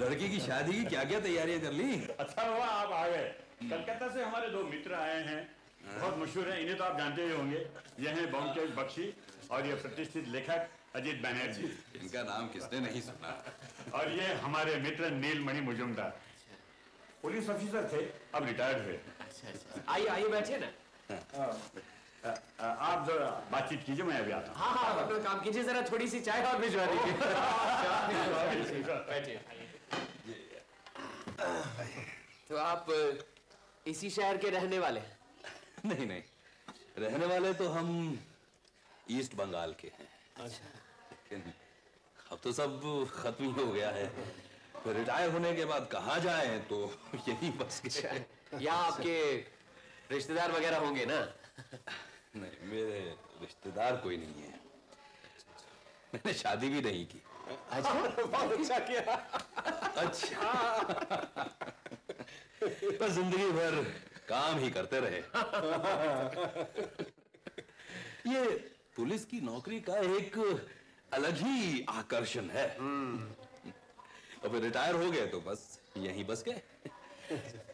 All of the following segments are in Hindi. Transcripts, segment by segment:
लड़की की शादी की क्या क्या तैयारियां कर ली? अच्छा हुआ आप आ गए। कलकत्ता से हमारे दो मित्र आए हैं, बहुत मशहूर हैं, इन्हें तो आप जानते ही होंगे। ये हैं ब्योमकेश बख्शी और ये प्रतिष्ठित लेखक अजीत बैनर्जी। इनका नाम किसने नहीं सुना। और ये हमारे मित्र नीलमणि मुजुमदार, पुलिस ऑफिसर थे, अब रिटायर्ड हुए। आइए आइए बैठिए ना। आप जरा बातचीत कीजिए, मैं अभी आता हूँ। हाँ हाँ, अपना काम कीजिए, जरा थोड़ी सी चाय और भिजवा दीजिए। बैठिए। तो आप इसी शहर के रहने वाले हैं? नहीं नहीं, रहने वाले तो हम ईस्ट बंगाल के हैं। अच्छा। लेकिन अब तो सब खत्म ही हो गया है। फिर रिटायर होने के बाद कहाँ जाएं, तो यही बस के। यहाँ आपके रिश्तेदार वगैरह होंगे ना? नहीं, मेरे रिश्तेदार कोई नहीं है। मैंने शादी भी नहीं की। अच्छा, बहुत अच्छा किया। अच्छा, बस जिंदगी भर काम ही करते रहे। ये पुलिस की नौकरी का एक अलग ही आकर्षण है। और फिर रिटायर हो गए तो बस यहीं बस गए।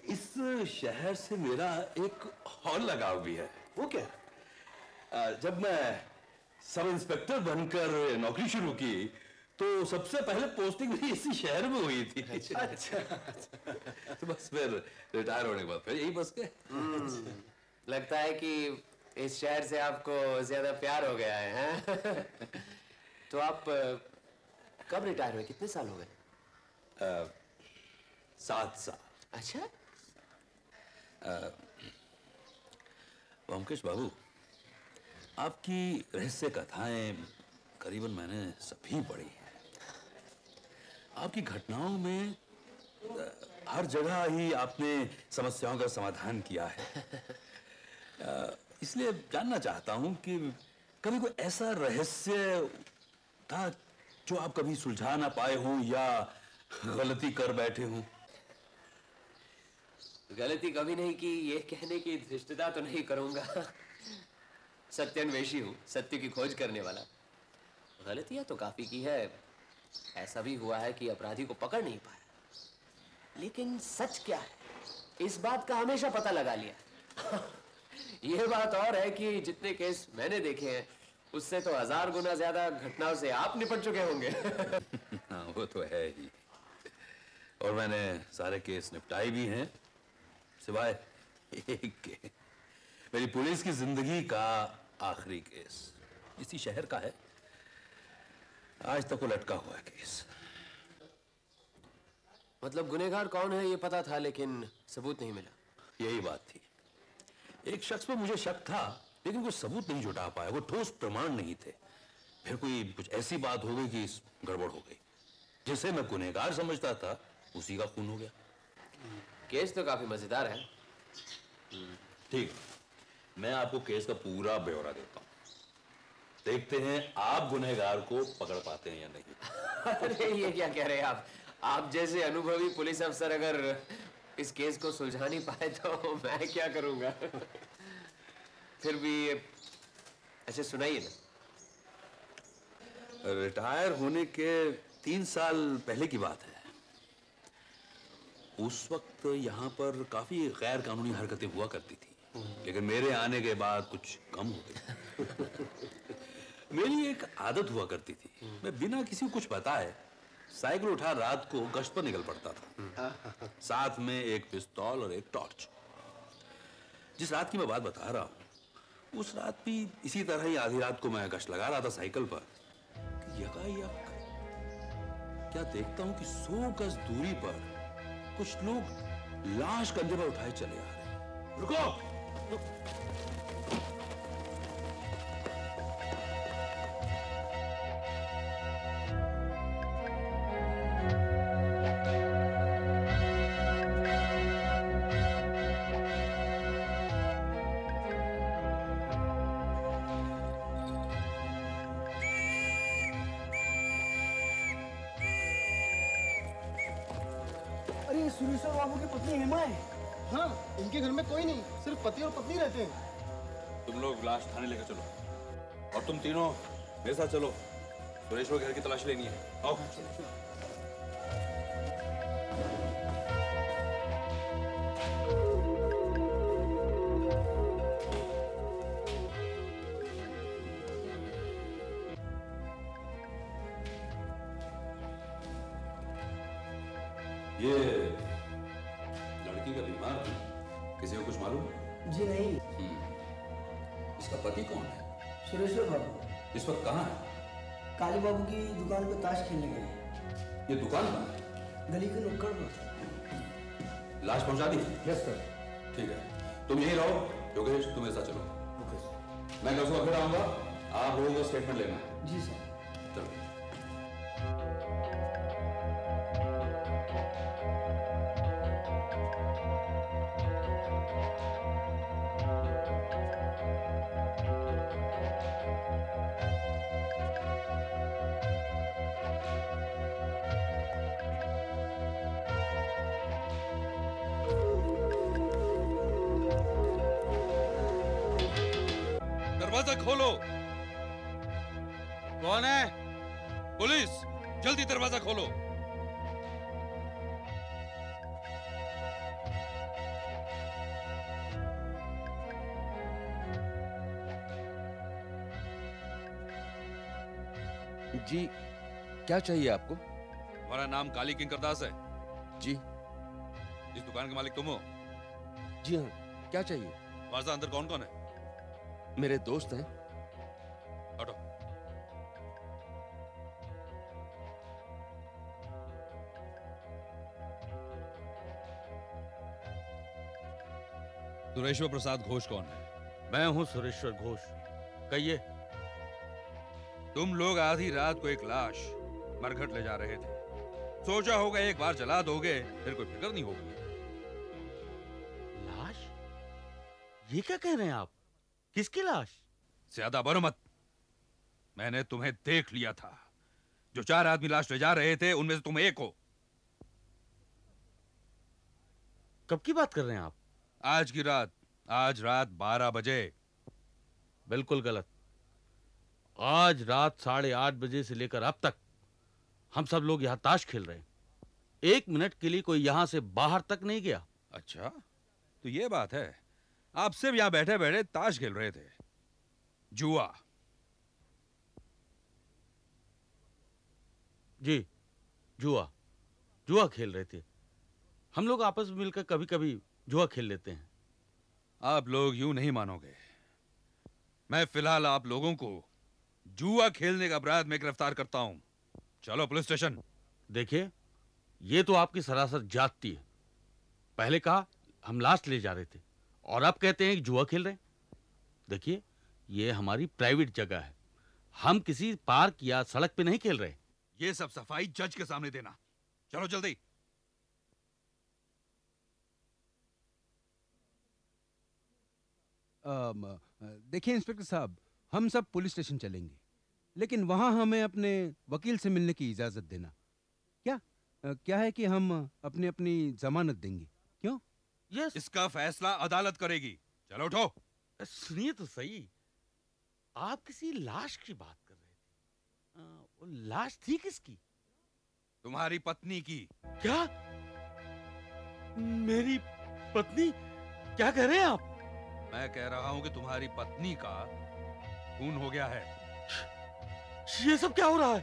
इस शहर से मेरा एक और लगाव भी है। वो क्या? जब मैं सब इंस्पेक्टर बनकर नौकरी शुरू की तो सबसे पहले पोस्टिंग भी इसी शहर में हुई थी। अच्छा। तो बस फिर रिटायर होने के बाद फिर यही बस गए। लगता है कि इस शहर से आपको ज्यादा प्यार हो गया है, हैं? तो आप कब रिटायर हुए? कितने साल हो गए? 7 साल। अच्छा। ब्योमकेश बाबू, आपकी रहस्य कथाएं करीबन मैंने सभी पढ़ी हैं। आपकी घटनाओं में हर जगह ही आपने समस्याओं का समाधान किया है। इसलिए जानना चाहता हूं कि कभी कोई ऐसा रहस्य था जो आप कभी सुलझा ना पाए हों या गलती कर बैठे हों? गलती कभी नहीं की, ये कहने की धृष्टता तो नहीं करूंगा। सत्यान्वेषी हूं, सत्य की खोज करने वाला। गलतियां तो काफी की है। ऐसा भी हुआ है कि अपराधी को पकड़ नहीं पाया, लेकिन सच क्या है इस बात का हमेशा पता लगा लिया। यह बात और है कि जितने केस मैंने देखे हैं उससे तो 1000 गुना ज्यादा घटनाओं से आप निपट चुके होंगे। हाँ, वो तो है ही। और मैंने सारे केस निपटाए भी हैं, सिवाय एक के। मेरी पुलिस की जिंदगी का आखिरी केस इसी शहर का है। आज तक वो लटका हुआ है केस। मतलब गुनहगार कौन है ये पता था, लेकिन सबूत नहीं मिला। यही बात थी। एक शख्स पर मुझे शक था, लेकिन कोई सबूत नहीं जुटा पाया, वो ठोस प्रमाण नहीं थे। फिर कुछ ऐसी बात हो गई कि गड़बड़ हो गई। जिसे मैं गुनहगार समझता था उसी का खून हो गया। केस तो काफी मजेदार है। ठीक, मैं आपको केस का पूरा ब्यौरा देता हूं। देखते हैं आप गुनहगार को पकड़ पाते हैं या नहीं। अरे ये क्या कह रहे हैं आप जैसे अनुभवी पुलिस अफसर अगर इस केस को सुलझा नहीं पाए तो मैं क्या करूंगा। फिर भी अच्छा सुनाइए ना। रिटायर होने के 3 साल पहले की बात है। उस वक्त यहाँ पर काफी गैर कानूनी हरकतें हुआ करती थी, लेकिन मेरे आने के बाद कुछ कम हो गई। मेरी एक आदत हुआ करती थी, मैं बिना किसी को कुछ बताए साइकिल उठा रात को गश्त पर निकल पड़ता था, साथ में एक पिस्तौल और एक टॉर्च। जिस रात की मैं बात बता रहा हूँ उस रात भी इसी तरह ही आधी रात को मैं गश्त लगा रहा था साइकिल पर कि यकायक क्या देखता हूं कि 100 गज दूरी पर कुछ लोग लाश कंधे पर उठाए चले आ रहे हैं। रुको! सुरेश्वर बाबू की पत्नी हेमा है। हाँ, इनके घर में कोई नहीं, सिर्फ पति और पत्नी रहते हैं। तुम लोग लाश थाने लेकर चलो और तुम तीनों मेरे साथ चलो। सुरेश्वर के घर की तलाशी लेनी है। आओ। ये लड़की का बीमार थी, किसी को कुछ मालूम? जी नहीं। इसका पति कौन है? सुरेश्वर बाबू। इस वक्त कहाँ है? काली बाबू की दुकान पे ताश खेलने गए। ये दुकान कहाँ है? गली के नुक्कड़ पर। लाश पहुंचा दी? Yes sir. ठीक है, तुम यहीं रहो। योगेश, तुम ऐसा चलो, मैं कल सुबह फिर आऊंगा। आप लोगों को स्टेटमेंट लेना है। जी सर। चलो। दरवाजा खोलो। कौन है? पुलिस, जल्दी दरवाजा खोलो। जी, क्या चाहिए आपको? तुम्हारा नाम काली किंकरदास है? जी। इस दुकान के मालिक तुम हो? जी हाँ, क्या चाहिए? तुम्हारे साथ अंदर कौन कौन है? मेरे दोस्त हैं। हटो। सुरेश्वर प्रसाद घोष कौन है? मैं हूं सुरेश्वर घोष। कहिए। तुम लोग आधी रात को एक लाश मरघट ले जा रहे थे। सोचा होगा एक बार जला दोगे फिर कोई फिक्र नहीं होगी। लाश? ये क्या कह रहे हैं आप? किसकी लाश? ज्यादा बड़ो मत। मैंने तुम्हें देख लिया था। जो 4 आदमी लाश ले जा रहे थे उनमें से तुम एक हो। कब की बात कर रहे हैं आप? आज की रात, आज रात 12 बजे। बिल्कुल गलत। आज रात 8:30 बजे से लेकर अब तक हम सब लोग यहां ताश खेल रहे हैं। 1 मिनट के लिए कोई यहां से बाहर तक नहीं गया। अच्छा, तो ये बात है। आप सिर्फ यहां बैठे बैठे ताश खेल रहे थे। जुआ। जी, जुआ। जुआ खेल रहे थे। हम लोग आपस में मिलकर कभी कभी जुआ खेल लेते हैं। आप लोग यूं नहीं मानोगे। मैं फिलहाल आप लोगों को जुआ खेलने का अपराध में गिरफ्तार करता हूं। चलो पुलिस स्टेशन। देखिए, ये तो आपकी सरासर जाति है। पहले कहा हम लाश ले जा रहे थे और अब कहते हैं कि जुआ खेल रहे हैं। देखिए, ये हमारी प्राइवेट जगह है। हम किसी पार्क या सड़क पे नहीं खेल रहे। ये सब सफाई जज के सामने देना। चलो जल्दी। देखिए इंस्पेक्टर साहब, हम सब पुलिस स्टेशन चलेंगे, लेकिन वहां हमें अपने वकील से मिलने की इजाजत देना। क्या है कि हम अपनी अपनी जमानत देंगे। क्यों? यस। इसका फैसला अदालत करेगी। चलो उठो। सुनिए तो सही, आप किसी लाश की बात कर रहे थे। वो लाश थी किसकी? तुम्हारी पत्नी की। क्या? मेरी पत्नी? क्या कह रहे हैं आप? मैं कह रहा हूं कि तुम्हारी पत्नी का खून हो गया है। ये सब क्या हो रहा है?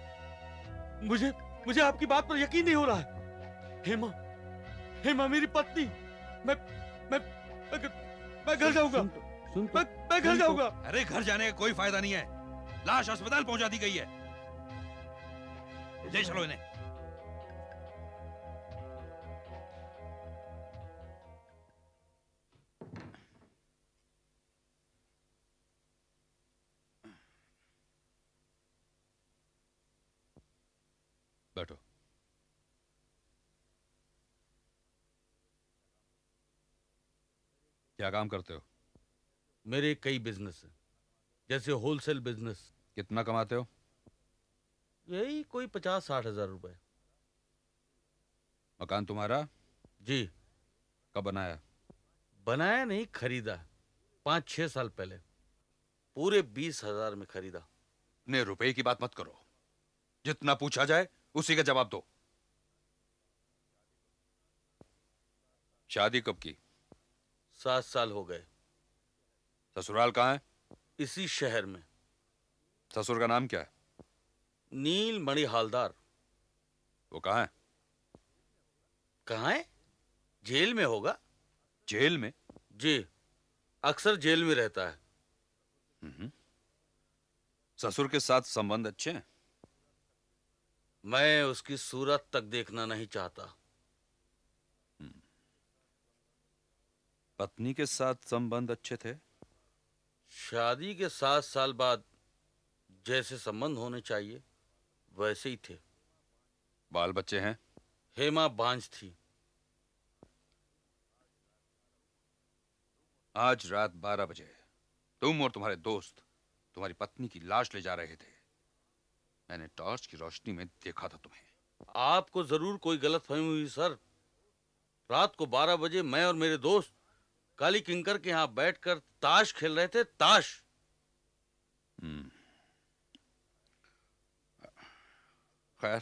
मुझे आपकी बात पर यकीन नहीं हो रहा है। हेमा मेरी पत्नी। मैं घर जाऊंगा। मैं घर जाऊंगा। अरे घर जाने का कोई फायदा नहीं है। लाश अस्पताल पहुंचा दी गई है। ले चलो इन्हें। बैठो। क्या काम करते हो? मेरे कई बिजनेस हैं, जैसे होलसेल बिजनेस। कितना कमाते हो? यही कोई 50-60 हजार रुपए। मकान तुम्हारा? जी। कब बनाया? बनाया नहीं, खरीदा। 5-6 साल पहले। पूरे 20,000 में खरीदा। अपने रुपए की बात मत करो। जितना पूछा जाए उसी का जवाब दो। शादी कब की? 7 साल हो गए। ससुराल कहाँ है? इसी शहर में। ससुर का नाम क्या है? नील मणि हालदार। वो कहाँ है? कहाँ है? जेल में होगा। जेल में? जी, अक्सर जेल में रहता है। ससुर के साथ संबंध अच्छे हैं? मैं उसकी सूरत तक देखना नहीं चाहता। पत्नी के साथ संबंध अच्छे थे? शादी के 7 साल बाद जैसे संबंध होने चाहिए वैसे ही थे। बाल बच्चे हैं? हेमा बांझ थी। आज रात 12 बजे तुम और तुम्हारे दोस्त तुम्हारी पत्नी की लाश ले जा रहे थे। मैंने टॉर्च की रोशनी में देखा था तुम्हें। आपको जरूर कोई गलतफहमी हुई सर। रात को 12 बजे मैं और मेरे दोस्त काली किंकर के यहाँ बैठकर ताश खेल रहे थे। ताश। खैर,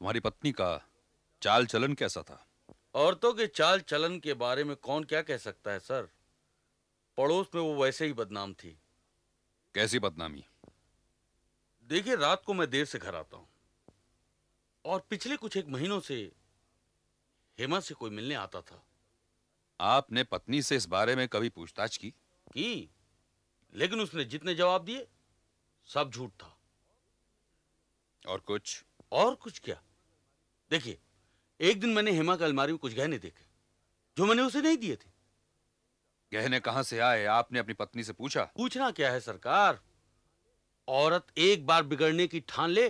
तुम्हारी पत्नी का चाल चलन कैसा था? औरतों के चाल चलन के बारे में कौन क्या कह सकता है सर। पड़ोस में वो वैसे ही बदनाम थी। कैसी बदनामी? देखिए, रात को मैं देर से घर आता हूं और पिछले कुछ एक महीनों से हेमा से कोई मिलने आता था। आपने पत्नी से इस बारे में कभी पूछताछ की? लेकिन उसने जितने जवाब दिए सब झूठ था। और कुछ? और कुछ क्या? देखिए, एक दिन मैंने हेमा की अलमारी में कुछ गहने देखे जो मैंने उसे नहीं दिए थे। गहने कहां से आए? आपने अपनी पत्नी से पूछा? पूछना क्या है सरकार, औरत एक बार बिगड़ने की ठान ले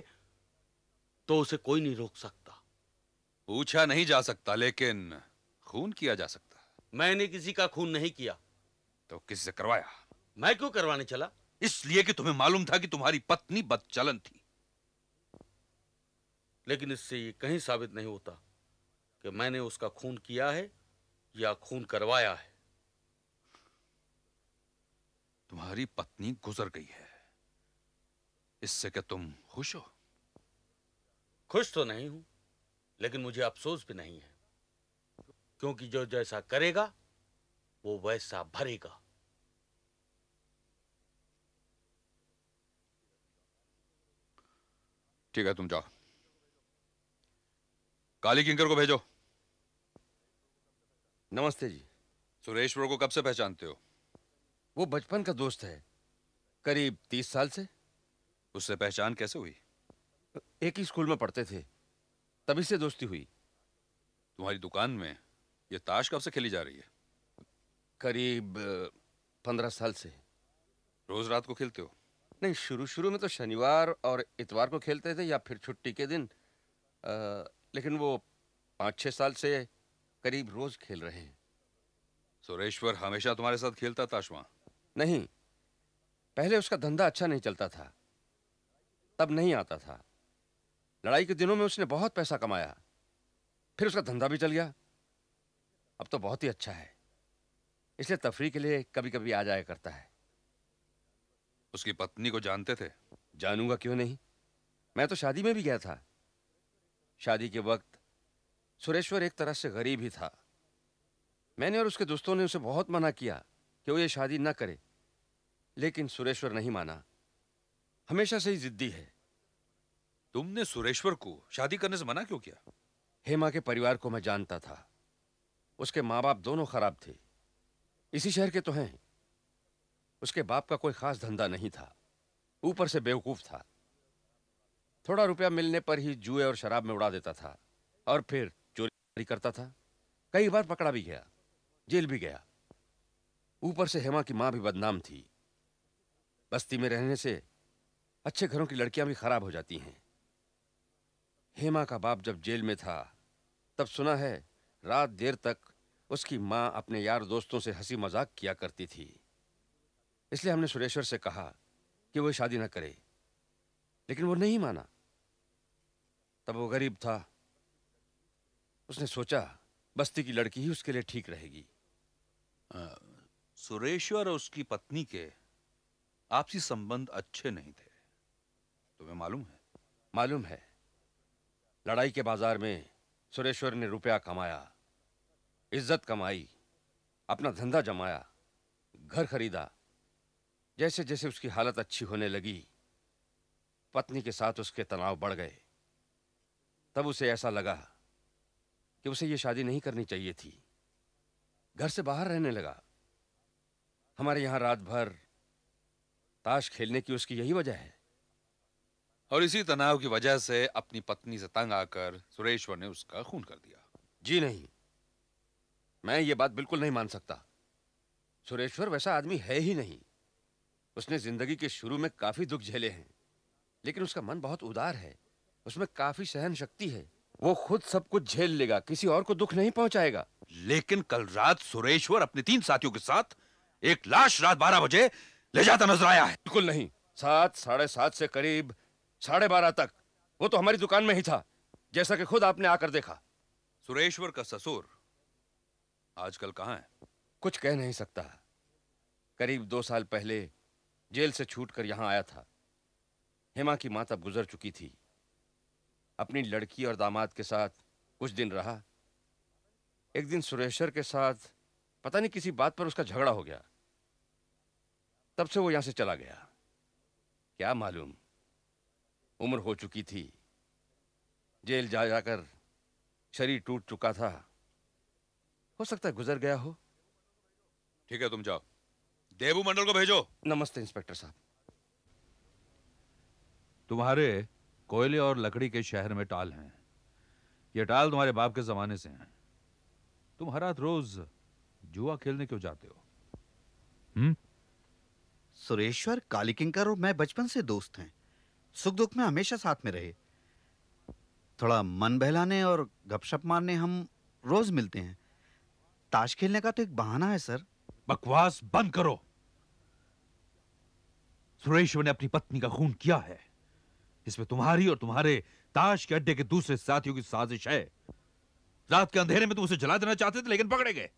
तो उसे कोई नहीं रोक सकता। पूछा नहीं जा सकता, लेकिन खून किया जा सकता। मैंने किसी का खून नहीं किया। तो किसी से करवाया? मैं क्यों करवाने चला? इसलिए कि तुम्हें मालूम था कि तुम्हारी पत्नी बदचलन थी। लेकिन इससे ये कहीं साबित नहीं होता कि मैंने उसका खून किया है या खून करवाया है। तुम्हारी पत्नी गुजर गई है, इससे क्या तुम खुश हो? खुश तो नहीं हूं, लेकिन मुझे अफसोस भी नहीं है, क्योंकि जो जैसा करेगा वो वैसा भरेगा। ठीक है, तुम जाओ। काली किंकर को भेजो। नमस्ते जी। सुरेश्वर को कब से पहचानते हो? वो बचपन का दोस्त है, करीब 30 साल से। उससे पहचान कैसे हुई? एक ही स्कूल में पढ़ते थे, तभी से दोस्ती हुई। तुम्हारी दुकान में ये ताश कब से खेली जा रही है? करीब 15 साल से। रोज रात को खेलते हो? नहीं, शुरू में तो शनिवार और इतवार को खेलते थे या फिर छुट्टी के दिन। लेकिन वो 5-6 साल से करीब रोज खेल रहे हैं। सुरेश्वर हमेशा तुम्हारे साथ खेलता ताश वहां? नहीं, पहले उसका धंधा अच्छा नहीं चलता था, तब नहीं आता था। लड़ाई के दिनों में उसने बहुत पैसा कमाया, फिर उसका धंधा भी चल गया। अब तो बहुत ही अच्छा है, इसलिए तफरीह के लिए कभी कभी आ जाया करता है। उसकी पत्नी को जानते थे? जानूंगा क्यों नहीं, मैं तो शादी में भी गया था। शादी के वक्त सुरेश्वर एक तरह से गरीब ही था। मैंने और उसके दोस्तों ने उसे बहुत मना किया कि वो ये शादी ना करे, लेकिन सुरेश्वर नहीं माना। हमेशा से ही जिद्दी है। तुमने सुरेश्वर को शादी करने से मना क्यों किया? हेमा के परिवार को मैं जानता था। उसके माँ बाप दोनों खराब थे, इसी शहर के तो हैं। उसके बाप का कोई खास धंधा नहीं था, ऊपर से बेवकूफ था। थोड़ा रुपया मिलने पर ही जुए और शराब में उड़ा देता था और फिर चोरी करता था। कई बार पकड़ा भी गया, जेल भी गया। ऊपर से हेमा की माँ भी बदनाम थी। बस्ती में रहने से अच्छे घरों की लड़कियां भी खराब हो जाती हैं। हेमा का बाप जब जेल में था तब सुना है रात देर तक उसकी माँ अपने यार दोस्तों से हंसी मजाक किया करती थी। इसलिए हमने सुरेश्वर से कहा कि वो शादी न करे, लेकिन वो नहीं माना। तब वो गरीब था, उसने सोचा बस्ती की लड़की ही उसके लिए ठीक रहेगी। सुरेश्वर और उसकी पत्नी के आपसी संबंध अच्छे नहीं थे, तुम्हें मालूम है? मालूम है। लड़ाई के बाजार में सुरेश्वर ने रुपया कमाया, इज्जत कमाई, अपना धंधा जमाया, घर खरीदा। जैसे जैसे उसकी हालत अच्छी होने लगी, पत्नी के साथ उसके तनाव बढ़ गए। तब उसे ऐसा लगा कि उसे ये शादी नहीं करनी चाहिए थी। घर से बाहर रहने लगा। हमारे यहाँ रात भर ताश खेलने की उसकी यही वजह है। और इसी तनाव की वजह से अपनी पत्नी से तंग आकर सुरेश्वर ने उसका खून कर दिया। जी नहीं, मैं ये बात बिल्कुल नहीं मान सकता। सुरेश्वर वैसा आदमी है ही नहीं। उसने जिंदगी के शुरू में काफी दुख झेले हैं, लेकिन उसका मन बहुत उदार है। उसमें काफी सहन शक्ति है। वो खुद सब कुछ झेल लेगा, किसी और को दुख नहीं पहुंचाएगा। लेकिन कल रात सुरेश्वर अपने 3 साथियों के साथ एक लाश रात 12 बजे ले जाता नजर आया है। बिल्कुल नहीं। 7, 7:30 से करीब 12:30 तक वो तो हमारी दुकान में ही था, जैसा कि खुद आपने आकर देखा। सुरेश्वर का ससुर आजकल कहां है? कुछ कह नहीं सकता। करीब 2 साल पहले जेल से छूटकर यहां आया था। हेमा की मां तब गुजर चुकी थी। अपनी लड़की और दामाद के साथ कुछ दिन रहा। एक दिन सुरेश्वर के साथ पता नहीं किसी बात पर उसका झगड़ा हो गया। तब से वो यहां से चला गया। क्या मालूम, उम्र हो चुकी थी। जेल जा जाकर शरीर टूट चुका था। हो सकता है गुजर गया हो। ठीक है, तुम जाओ। देबू मंडल को भेजो। नमस्ते इंस्पेक्टर साहब। तुम्हारे कोयले और लकड़ी के शहर में टाल हैं। ये टाल तुम्हारे बाप के जमाने से हैं। तुम हर रात रोज जुआ खेलने क्यों जाते हो? सुरेश्वर, काली किंकर और मैं बचपन से दोस्त हैं। सुख दुख में हमेशा साथ में रहे। थोड़ा मन बहलाने और गपशप मारने हम रोज मिलते हैं। ताश खेलने का तो एक बहाना है सर। बकवास बंद करो। सुरेश्वर ने अपनी पत्नी का खून किया है। इसमें तुम्हारी और तुम्हारे ताश के अड्डे के दूसरे साथियों की साजिश है। रात के अंधेरे में तुम उसे जला देना चाहते थे, लेकिन पकड़े गए।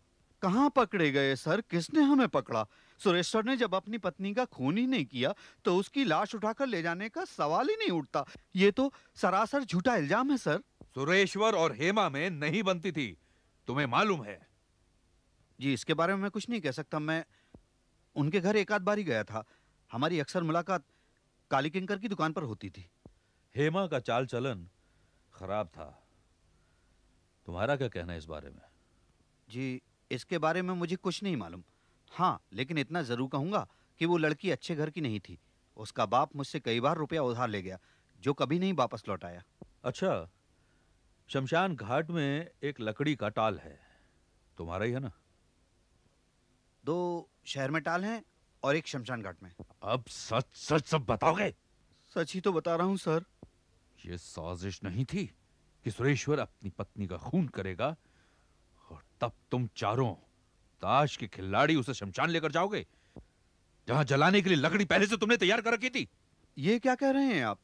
कहां पकड़े गए सर? किसने हमें पकड़ा? सुरेश्वर ने जब अपनी पत्नी का खून ही नहीं किया तो उसकी लाश उठाकर ले जाने का सवाल ही नहीं उठता। ये तो सरासर झूठा इल्जाम है सर। सुरेश्वर और हेमा में नहीं बनती थी, तुम्हें मालूम है। जी, इसके बारे में मैं कुछ नहीं कह सकता। मैं उनके घर एक आध बार ही गया था। हमारी अक्सर मुलाकात काली किंकर की दुकान पर होती थी। हेमा का चाल चलन खराब था। तुम्हारा क्या कहना है इस बारे में? जी, इसके बारे में मुझे कुछ नहीं मालूम। हाँ, लेकिन इतना जरूर कहूंगा कि वो लड़की अच्छे घर की नहीं थी। उसका बाप मुझसे कई बार रुपया उधार ले गया, जो कभी नहीं वापस लौटाया। अच्छा, शमशान घाट में एक लकड़ी का टाल है, तुम्हारा ही है ना? 2 शहर में टाल हैं और एक शमशान घाट में। अब सच सच सब बताओगे? सच ही तो बता रहा हूं सर। ये साजिश नहीं थी कि सुरेश्वर अपनी पत्नी का खून करेगा और तब तुम चारों ताश के खिलाड़ी उसे शमशान लेकर जाओगे, जहां जलाने के लिए लकड़ी पहले से तुमने तैयार कर रखी थी। ये क्या कह रहे हैं आप?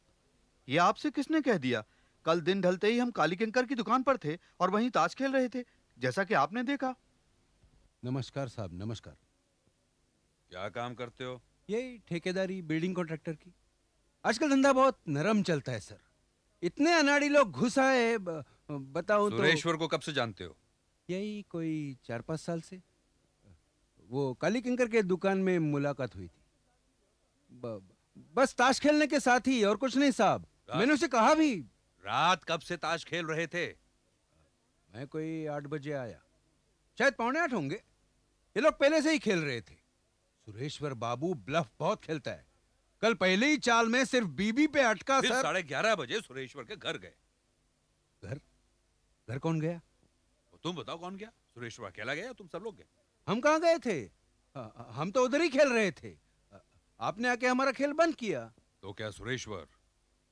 ये आपसे किसने कह दिया? कल दिन ढलते ही हम काली किंकर की दुकान पर थे और वहीं ताश खेल रहे थे, जैसा कि आपने देखा। नमस्कार साहब, नमस्कार। क्या काम करते हो? यही ठेकेदारी, बिल्डिंग कॉन्ट्रैक्टर की। आजकल धंधा बहुत नरम चलता है सर। इतने अनाड़ी लोग घुस आए, बताऊं तो। सुरेश्वर को कब से जानते हो? यही कोई 4-5 साल से। वो काली किंकर के दुकान में मुलाकात हुई थी। बस ताश खेलने के साथ ही, और कुछ नहीं साहब। मैंने उसे कहा भी। रात कब से ताश खेल रहे थे? मैं कोई 8 बजे आया, शायद 7:45 होंगे। ये लोग पहले से ही खेल रहे थे। सुरेश्वर बाबू ब्लफ बहुत खेलता है। कल पहले ही चाल में सिर्फ बीबी पे अटका फिर सर। 11:30 बजे सुरेश्वर के घर गए। घर कौन गया? तुम बताओ, कौन गया? सुरेश्वर अकेला गया या तुम सब लोग गए? हम कहाँ गए थे? हम तो उधर ही खेल रहे थे। आपने आके हमारा खेल बंद किया। तो क्या सुरेश्वर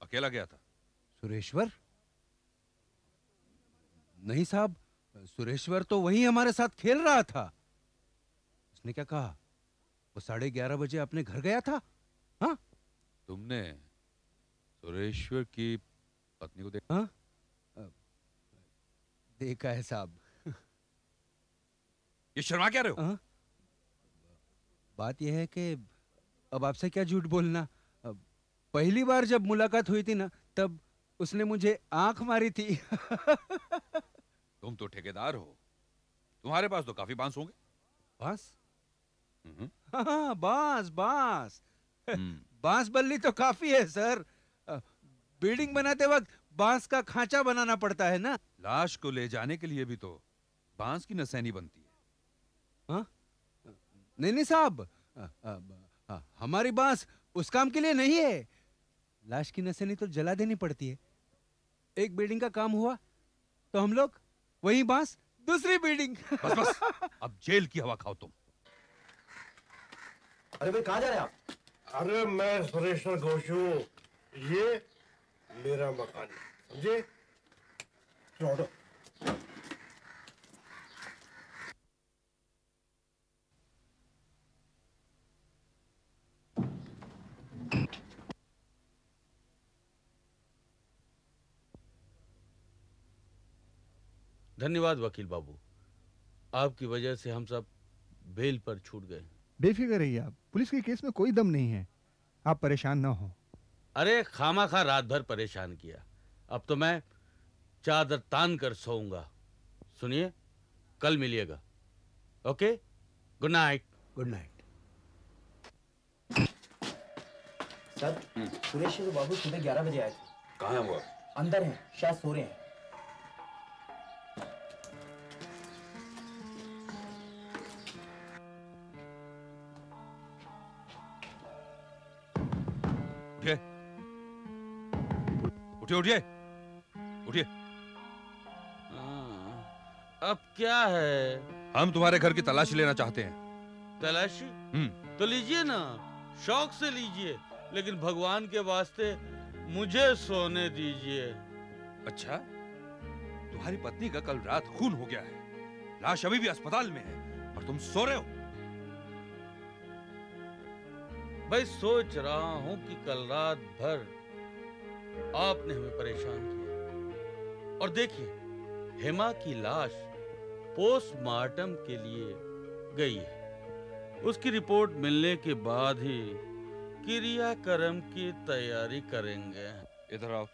अकेला गया था? सुरेश्वर? नहीं साहब, सुरेश्वर तो वही हमारे साथ खेल रहा था। उसने क्या कहा? वो 11:30 बजे अपने घर गया था। हाँ? तुमने सुरेश्वर की पत्नी को देखा? हाँ? देखा है साहब। ये शर्मा क्या रहे हो? बात यह है कि अब आपसे क्या झूठ बोलना। पहली बार जब मुलाकात हुई थी ना, तब उसने मुझे आंख मारी थी। तुम तो ठेकेदार हो, तुम्हारे पास तो काफी बांस होंगे। बांस? हाँ, बांस बांस। बांस बल्ली तो काफी है सर। बिल्डिंग बनाते वक्त बांस का खांचा बनाना पड़ता है ना। लाश को ले जाने के लिए भी तो बांस की नसैनी बनती है। हाँ? नहीं नहीं साहब, हमारी बांस उस काम के लिए नहीं है। लाश की नसैनी तो जला देनी पड़ती है। एक बिल्डिंग का काम हुआ तो हम लोग वही बांस दूसरी बिल्डिंग। बस बस, अब जेल की हवा खाओ तुम। अरे भाई कहाँ जा रहे हैं आप? अरे मैं सुरेश्वर घोष हूँ, ये मेरा मकान है, समझे? चलो धन्यवाद वकील बाबू, आपकी वजह से हम सब बेल पर छूट गए। बेफिक्र रहिए आप, पुलिस के केस में कोई दम नहीं है, आप परेशान ना हो। अरे खामाखा रात भर परेशान किया, अब तो मैं चादर तान कर सोऊंगा। सुनिए, कल मिलिएगा। Okay, good night. Good night. Sir, Sureshwar babu सुबह 11 बजे आए थे। कहाँ है वो? अंदर हैं, शायद सो रहे हैं। उठिए, उठिए, उठिए, उठिए। अब क्या है? हम तुम्हारे घर की तलाशी लेना चाहते हैं। तलाशी? तो लीजिए ना, शौक से लीजिए, लेकिन भगवान के वास्ते मुझे सोने दीजिए। अच्छा, तुम्हारी पत्नी का कल रात खून हो गया है, लाश अभी भी अस्पताल में है और तुम सो रहे हो। भाई सोच रहा हूं कि कल रात भर आपने हमें परेशान किया, और देखिए हेमा की लाश पोस्टमार्टम के लिए गई है। उसकी रिपोर्ट मिलने के बाद ही क्रियाक्रम की तैयारी करेंगे। इधर आओ।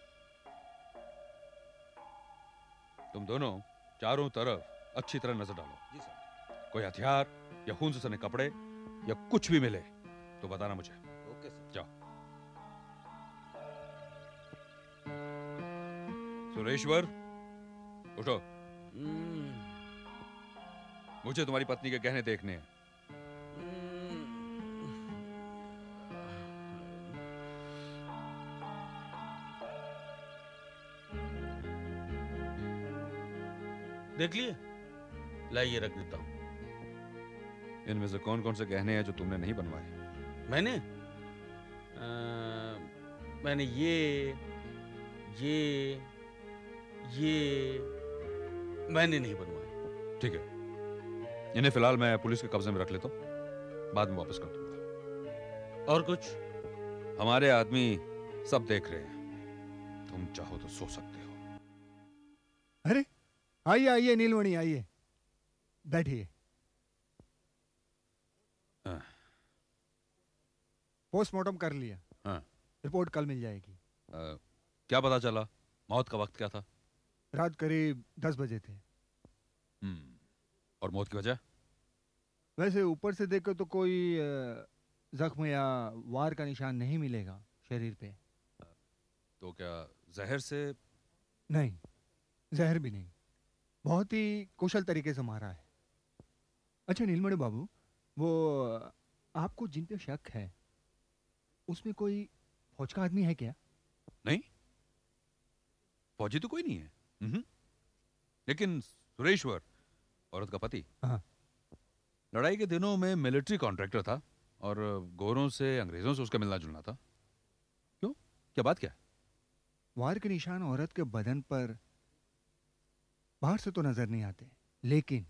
तुम दोनों चारों तरफ अच्छी तरह नजर डालो। जी सर। कोई हथियार या खून से सने कपड़े या कुछ भी मिले तो बताना मुझे। Okay sir. जाओ। सुरेश्वर, उठो। मुझे तुम्हारी पत्नी के गहने देखने हैं। देख लिए? लाइए, रख देता हूं। इनमें से कौन कौन से गहने हैं जो तुमने नहीं बनवाए? मैंने ये मैंने नहीं बनवाए। ठीक है, इन्हें फिलहाल मैं पुलिस के कब्जे में रख लेता हूं, बाद में वापस कर दूंगा। और कुछ? हमारे आदमी सब देख रहे हैं, तुम चाहो तो सो सकते हो। अरे आइए आइए नीलमणि, आइए, बैठिए। पोस्टमार्टम कर लिया। हाँ। रिपोर्ट कल मिल जाएगी। क्या पता चला? मौत का वक्त क्या था? रात करीब 10 बजे थे। और मौत की वजह? वैसे ऊपर से देखकर तो कोई जख्म या वार का निशान नहीं मिलेगा शरीर पे। तो क्या जहर से? नहीं, जहर भी नहीं, बहुत ही कुशल तरीके से मारा है। अच्छा नीलमणि बाबू, वो आपको जिन पे शक है उसमें कोई फौज का आदमी है क्या? नहीं, फौजी तो कोई नहीं है। लेकिन सुरेश्वर, औरत का पति, लड़ाई के दिनों में मिलिट्री कॉन्ट्रैक्टर था और गोरों से, अंग्रेजों से उसका मिलना जुलना था। क्यों, क्या बात क्या है? वार के निशान औरत के बदन पर बाहर से तो नजर नहीं आते, लेकिन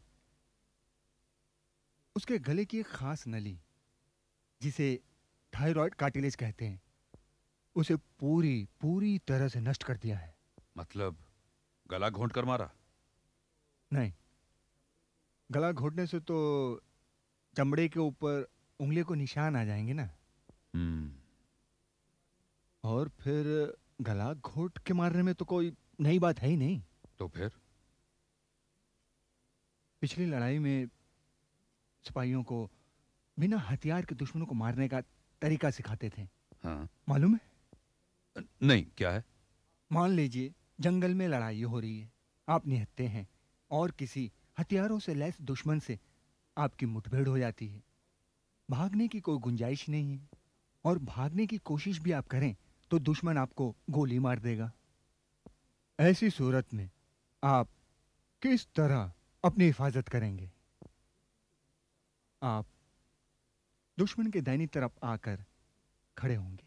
उसके गले की एक खास नली, जिसे थायराइड कार्टिलेज कहते हैं, उसे पूरी तरह से नष्ट कर दिया है। मतलब गला घोंट कर मारा? नहीं, गला घोटने से तो चमड़े के ऊपर उंगली को निशान आ जाएंगे ना। और फिर गला घोट के मारने में तो कोई नई बात है ही नहीं। तो फिर? पिछली लड़ाई में सिपाहियों को बिना हथियार के दुश्मनों को मारने का तरीका सिखाते थे। हाँ। मालूम है? नहीं, क्या है? मान लीजिए जंगल में लड़ाई हो रही है, आप निहत्थे हैं और किसी हथियारों से लैस दुश्मन से आपकी मुठभेड़ हो जाती है। भागने की कोई गुंजाइश नहीं है और भागने की कोशिश भी आप करें तो दुश्मन आपको गोली मार देगा। ऐसी सूरत में आप किस तरह अपनी हिफाजत करेंगे? आप दुश्मन के दाहिनी तरफ आकर खड़े होंगे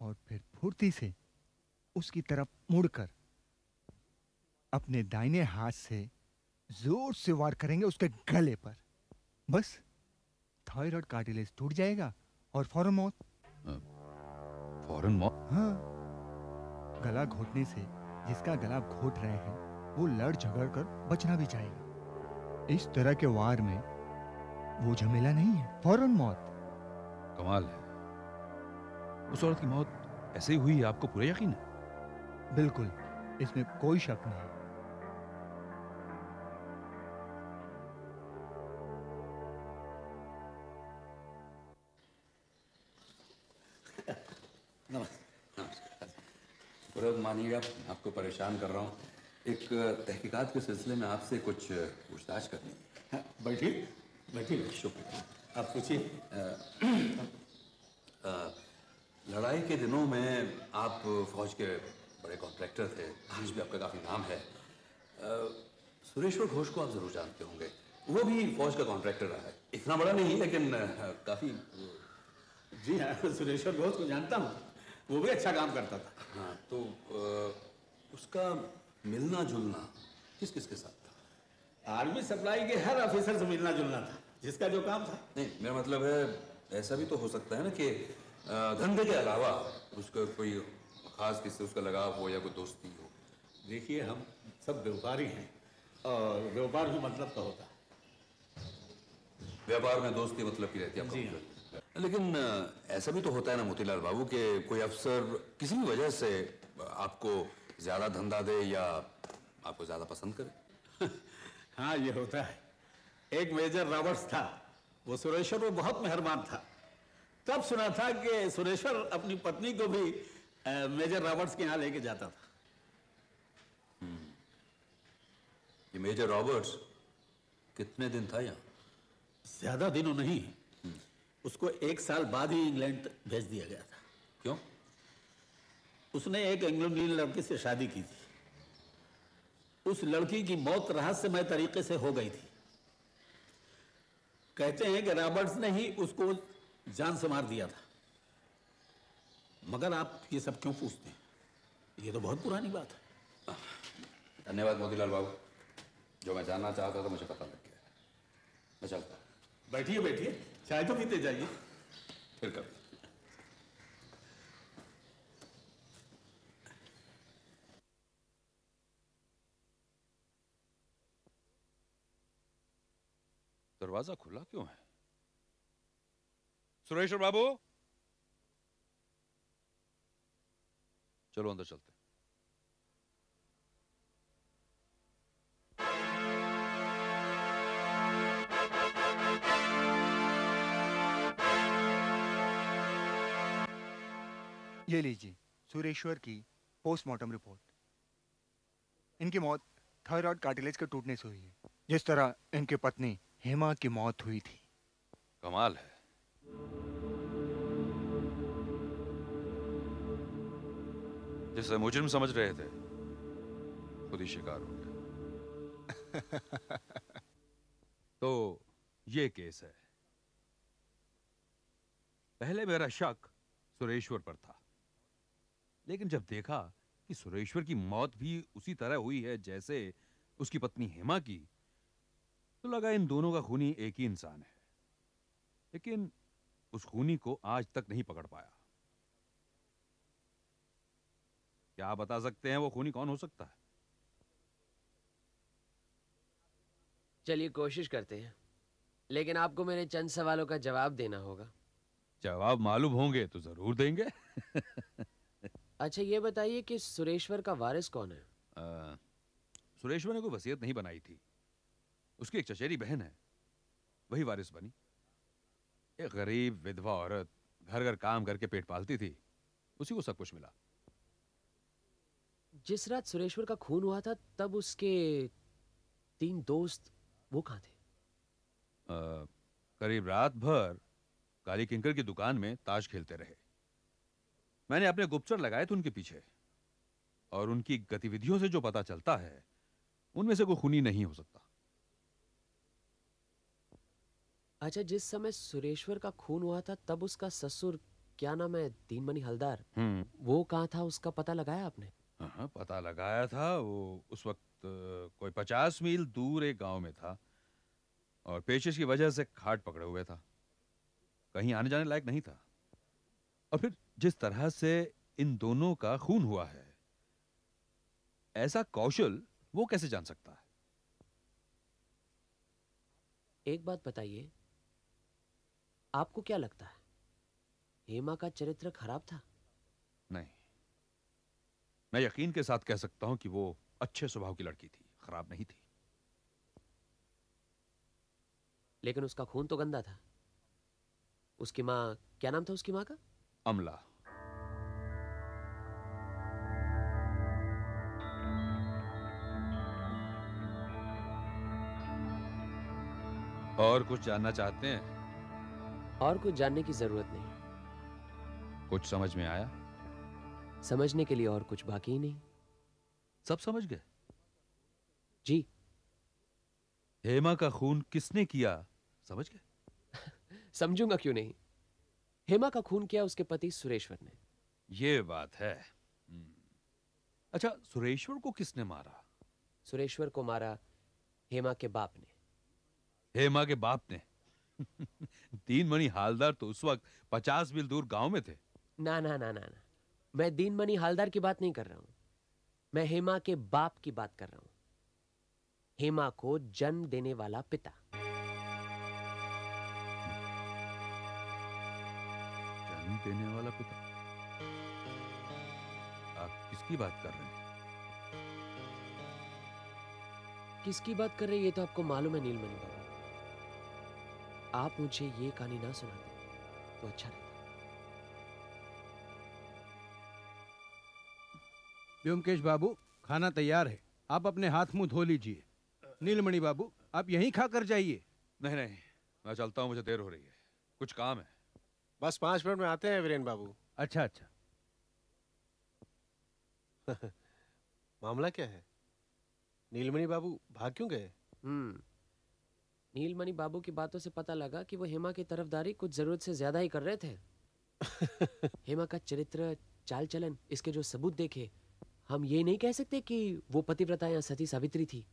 और फिर फुर्ती से उसकी तरफ मुड़कर अपने दाहिने हाथ से जोर से वार करेंगे उसके गले पर। बस थायराइड कार्टिलेज टूट जाएगा और फौरन मौत। फौरन मौत? हाँ, गला घोटने से जिसका गला आप घोट रहे हैं वो लड़ झगड़ कर बचना भी चाहेगा। इस तरह के वार में वो झमेला नहीं है, फौरन मौत। कमाल है। उस औरत की मौत ऐसे ही हुई है, आपको पूरा यकीन है? बिल्कुल, इसमें कोई शक नहीं। पुरोहित मानिएगा, आपको परेशान कर रहा हूँ। एक तहकीकात के सिलसिले में आपसे कुछ पूछताछ करनी है। बैठिए बैठिए। शुक्रिया। आप पूछिए। लड़ाई के दिनों में आप फौज के बड़े कॉन्ट्रैक्टर थे, आज भी आपका काफ़ी नाम है। सुरेश्वर घोष को आप ज़रूर जानते होंगे, वो भी फौज का कॉन्ट्रैक्टर रहा है। इतना बड़ा नहीं लेकिन काफ़ी। जी हाँ, सुरेश्वर घोष को जानता हूँ, वो भी अच्छा काम करता था। हाँ, तो उसका मिलना जुलना किस किस के साथ था? आर्मी सप्लाई के हर ऑफिसर से मिलना जुलना था, जिसका जो काम था। नहीं, मेरा मतलब है ऐसा भी तो हो सकता है ना कि धंधे के अलावा उसका कोई खास किससे उसका लगाव हो या कोई दोस्ती हो। देखिए, हम सब व्यापारी हैं और व्यापार भी मतलब का होता है। व्यापार में दोस्ती मतलब की रहती है आपका? जी हाँ। लेकिन ऐसा भी तो होता है ना मोतीलाल बाबू कि कोई अफसर किसी भी वजह से आपको ज्यादा धंधा दे या आपको ज्यादा पसंद करे। हाँ, ये होता है। एक मेजर रॉबर्ट्स था, वो सुरेश्वर में बहुत मेहरबान था। तब सुना था कि सुरेश्वर अपनी पत्नी को भी मेजर रॉबर्ट्स के यहाँ लेके जाता था। ये मेजर रॉबर्ट्स कितने दिन था यहाँ? ज्यादा दिनों नहीं, उसको 1 साल बाद ही इंग्लैंड भेज दिया गया था। क्यों? उसने एक इंग्लैंडी लड़की से शादी की थी। उस लड़की की मौत रहस्यमय तरीके से हो गई थी। कहते हैं कि रॉबर्ट्स ने ही उसको जान से मार दिया था। मगर आप ये सब क्यों पूछते हैं? ये तो बहुत पुरानी बात है। धन्यवाद मोतीलाल बाबू, जो मैं जानना चाहता था मुझे पता लग गया। मैं चलता हूँ। बैठिए बैठिए, चाय तो पीते जाइए। फिर कभी। दरवाजा खुला क्यों है? सुरेश्वर बाबू, चलो अंदर चलते हैं। ये लीजिए सुरेश्वर की पोस्टमार्टम रिपोर्ट। इनकी मौत थायराइड कार्टिलेज के टूटने से हुई है, जिस तरह इनकी पत्नी हेमा की मौत हुई थी। कमाल है। जिसे मुजरिम समझ रहे थे खुद ही शिकार हो गया। तो ये केस है। पहले मेरा शक सुरेश्वर पर था, लेकिन जब देखा कि सुरेश्वर की मौत भी उसी तरह हुई है जैसे उसकी पत्नी हेमा की, तो लगा इन दोनों का खूनी एक ही इंसान है। लेकिन उस खूनी को आज तक नहीं पकड़ पाया। क्या आप बता सकते हैं वो खूनी कौन हो सकता है? चलिए कोशिश करते हैं, लेकिन आपको मेरे चंद सवालों का जवाब देना होगा। जवाब मालूम होंगे तो जरूर देंगे। अच्छा, ये बताइए कि सुरेश्वर का वारिस कौन है? सुरेश्वर ने कोई वसीयत नहीं बनाई थी। उसकी एक चचेरी बहन है, वही वारिस बनी। एक गरीब विधवा औरत घर घर काम करके पेट पालती थी, उसी को सब कुछ मिला। जिस रात सुरेश्वर का खून हुआ था तब उसके 3 दोस्त वो कहाँ थे? करीब रात भर काली किंकर की दुकान में ताश खेलते रहे। मैंने अपने गुप्तचर लगाए थे उनके पीछे, और उनकी गतिविधियों से जो पता चलता है उनमें से कोई खूनी नहीं हो सकता। अच्छा, जिस समय सुरेश्वर का खून हुआ था तब उसका ससुर, क्या नाम है, दीनमणि हलदार, वो कहाँ था, उसका पता लगाया आपने? हाँ, पता लगाया था। वो उस वक्त कोई 50 मील दूर एक गांव में था और पेचिश की वजह से खाट पकड़े हुए था, कहीं आने जाने लायक नहीं था। और फिर जिस तरह से इन दोनों का खून हुआ है, ऐसा कौशल वो कैसे जान सकता है? एक बात बताइए, आपको क्या लगता है हेमा का चरित्र खराब था? नहीं, मैं यकीन के साथ कह सकता हूं कि वो अच्छे स्वभाव की लड़की थी, खराब नहीं थी। लेकिन उसका खून तो गंदा था। उसकी माँ, क्या नाम था उसकी माँ का? अमला। और कुछ जानना चाहते हैं? और कुछ जानने की जरूरत नहीं। कुछ समझ में आया? समझने के लिए और कुछ बाकी ही नहीं। सब समझ गए? जी। हेमा का खून किसने किया, समझ गए? समझूंगा क्यों नहीं। हेमा का खून किया उसके पति सुरेश्वर ने। ये बात है। अच्छा, सुरेश्वर को किसने मारा? सुरेश्वर को मारा हेमा के बाप ने। हेमा के बाप ने? दीनमणि हालदार तो उस वक्त 50 मील दूर गांव में थे। ना ना ना ना ना, मैं दीनमणि हालदार की बात नहीं कर रहा हूं, मैं हेमा के बाप की बात कर रहा हूं। हेमा को जन्म देने वाला पिता। जन्म देने वाला पिता? आप किसकी बात कर रहे हैं? किसकी बात कर रहे हैं ये तो आपको मालूम है नीलमणि बाबू। आप मुझे ये कहानी ना सुनाते तो अच्छा रहता। व्योमकेश बाबू, खाना तैयार है, आप अपने हाथ मुंह धो लीजिए। नीलमणि बाबू, आप यहीं खाकर जाइए। नहीं नहीं, मैं चलता हूं, मुझे देर हो रही है, कुछ काम है। बस 5 मिनट में आते हैं वीरेन बाबू। अच्छा अच्छा। मामला क्या है? नीलमणि बाबू भाग क्यों गए? नीलमणि बाबू की बातों से पता लगा कि वो हेमा की तरफदारी कुछ जरूरत से ज्यादा ही कर रहे थे। हेमा का चरित्र, चाल चलन, इसके जो सबूत देखे, हम ये नहीं कह सकते कि वो पतिव्रता या सती सावित्री थी।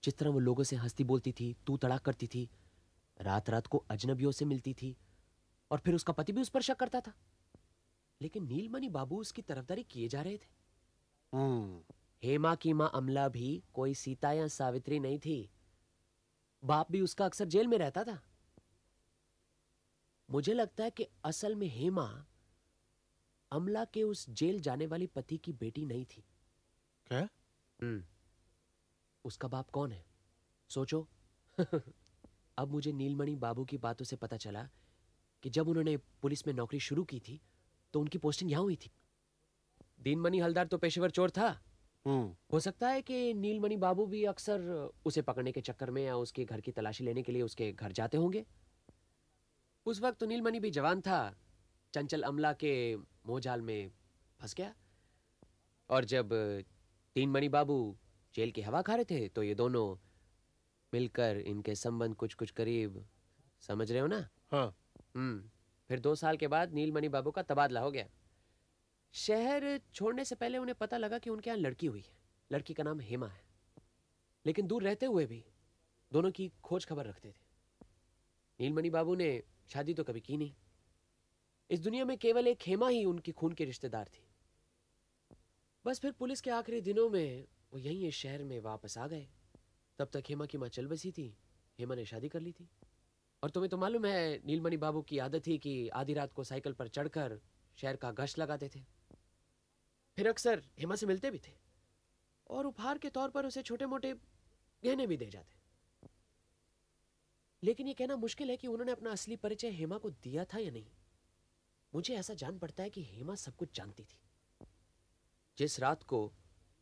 जिस तरह वो लोगों से हंसती बोलती थी, तू तड़ाक करती थी, रात रात को अजनबियों से मिलती थी, और फिर उसका पति भी उस पर शक करता था। लेकिन नीलमणि बाबू उसकी तरफदारी किए जा रहे थे। हेमा की मां अमला भी कोई सीता या सावित्री नहीं थी। बाप भी उसका अक्सर जेल में रहता था। मुझे लगता है कि असल में हेमा अमला के उस जेल जाने वाली पति की बेटी नहीं थी। क्या? उसका बाप कौन है, सोचो। अब मुझे नीलमणि बाबू की बातों से पता चला कि जब उन्होंने पुलिस में नौकरी शुरू की थी तो उनकी पोस्टिंग यहां हुई थी। दीनमणि हलदार तो पेशेवर चोर था। हो सकता है कि नीलमणि बाबू भी अक्सर उसे पकड़ने के चक्कर में या उसके घर की तलाशी लेने के लिए उसके घर जाते होंगे। उस वक्त तो नीलमणि भी जवान था, चंचल अमला के मोहजाल में फंस गया। और जब दीनमणि बाबू जेल की हवा खा रहे थे तो ये दोनों मिलकर, इनके संबंध कुछ कुछ करीब, समझ रहे हो ना? हाँ। फिर 2 साल के बाद नीलमणि बाबू का तबादला हो गया। शहर छोड़ने से पहले उन्हें पता लगा कि उनके यहाँ लड़की हुई है। लड़की का नाम हेमा है। लेकिन दूर रहते हुए भी दोनों की खोज खबर रखते थे। नीलमणि बाबू ने शादी तो कभी की नहीं। इस दुनिया में केवल एक हेमा ही उनकी खून की रिश्तेदार थी। बस फिर पुलिस के आखिरी दिनों में वो यहीं इस शहर में वापस आ गए। तब तक हेमा की माँ चल बसी थी। हेमा ने शादी कर ली थी। और तुम्हें तो मालूम है नीलमणि बाबू की आदत थी कि आधी रात को साइकिल पर चढ़कर शहर का गश्त लगाते थे। फिर अक्सर हेमा से मिलते भी थे और उपहार के तौर पर उसे छोटे मोटे गहने भी दे जाते। लेकिन ये कहना मुश्किल है कि उन्होंने अपना असली परिचय हेमा को दिया था या नहीं। मुझे ऐसा जान पड़ता है कि हेमा सब कुछ जानती थी। जिस रात को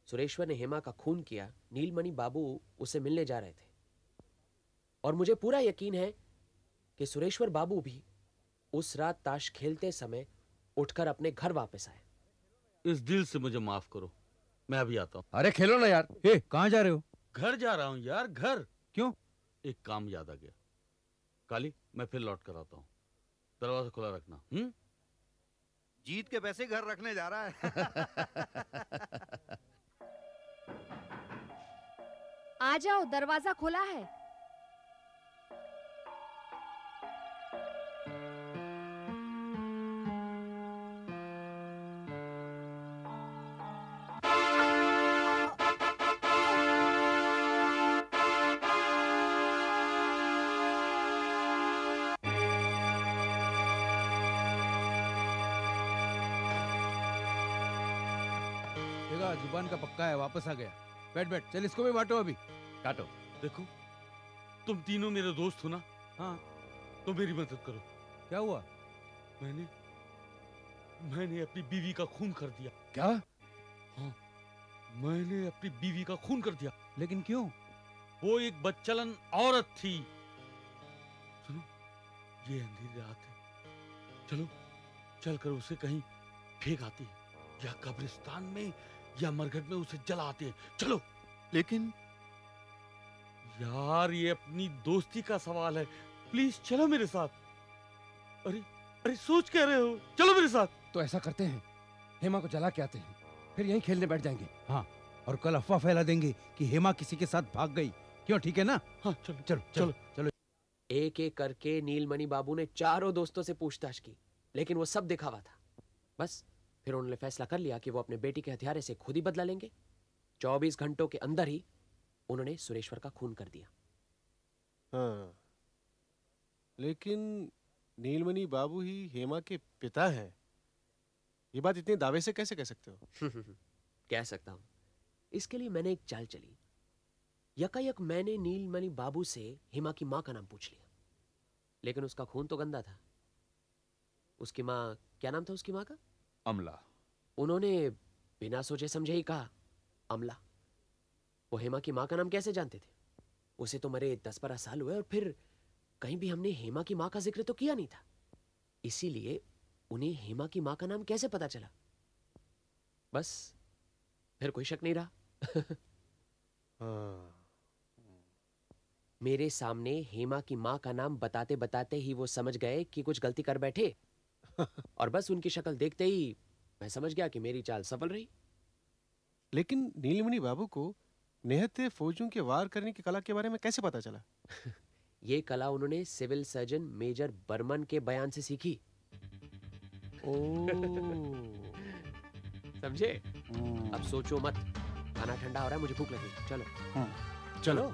सुरेश्वर ने हेमा का खून किया, नीलमणि बाबू उसे मिलने जा रहे थे। और मुझे पूरा यकीन है कि सुरेश्वर बाबू भी उस रात ताश खेलते समय उठकर अपने घर वापस आए। इस दिल से मुझे माफ करो, मैं अभी आता हूँ। अरे खेलो ना यार। कहाँ जा रहे हो? घर जा रहा हूँ यार, घर। क्यों? एक काम याद आ गया। काली, मैं फिर लौट कर आता हूँ, दरवाजा खुला रखना। जीत के पैसे घर रखने जा रहा है। आ जाओ, दरवाजा खुला है। जुबान का पक्का है, वापस आ गया। बैठ बैठ, चल इसको भी बांटो अभी। काटो। देखो, तुम तीनों मेरे दोस्त हो ना? हाँ। तो मेरी मदद करो। क्या हुआ? मैंने अपनी बीवी का खून कर दिया। क्या? हाँ, मैंने अपनी बीवी का खून कर दिया। लेकिन क्यों? वो एक बदचलन औरत थी। सुनो, ये अंधेरी रात है, चलो चलकर उसे कहीं फेंक आते हैं, या कब्रिस्तान में या मरघट में उसे जला आते हैं। चलो। लेकिन यार, ये अपनी दोस्ती का सवाल है, प्लीज चलो मेरे साथ। अरे अरे, सोच क्या रहे हो? चलो मेरे साथ। तो ऐसा करते हैं, हेमा को जला के आते हैं, फिर यहीं खेलने बैठ जाएंगे। हाँ, और कल अफवाह फैला देंगे कि हेमा किसी के साथ भाग गई। क्यों, ठीक है ना? हाँ, चलो चलो चलो चलो। एक एक करके नीलमणि बाबू ने चारों दोस्तों से पूछताछ की, लेकिन वो सब दिखावा था। बस फिर उन्होंने फैसला कर लिया कि वो अपने बेटी के हथियारे से खुद ही बदला लेंगे। 24 घंटों के अंदर ही उन्होंने सुरेश्वर का खून कर दिया। हाँ, लेकिन नीलमणि बाबू ही हेमा के पिता हैं। ये बात इतने दावे से कैसे कह सकते हो? कह सकता हूं। इसके लिए मैंने एक चाल चली। यकायक मैंने नीलमणि बाबू से हेमा की मां का नाम पूछ लिया, लेकिन उसका खून तो गंदा था। उसकी मां, क्या नाम था उसकी मां का? अमला। उन्होंने बिना सोचे समझे ही कहा अमला। वो हेमा की मां का नाम कैसे जानते थे? उसे तो मरे 10-12 साल हुए, और फिर कहीं भी हमने हेमा की मां का जिक्र तो किया नहीं था। इसीलिए उन्हें हेमा की मां का नाम कैसे पता चला? बस फिर कोई शक नहीं रहा। मेरे सामने हेमा की मां का नाम बताते बताते ही वो समझ गए कि कुछ गलती कर बैठे, और बस उनकी शक्ल देखते ही मैं समझ गया कि मेरी चाल सफल रही। लेकिन नीलमणि बाबू को निहत्थे फौजियों के वार करने की कला के बारे में कैसे पता चला? ये कला उन्होंने सिविल सर्जन मेजर बर्मन के बयान से सीखी। समझे? अब सोचो मत, खाना ठंडा हो रहा है, मुझे भूख लगी। चलो चलो।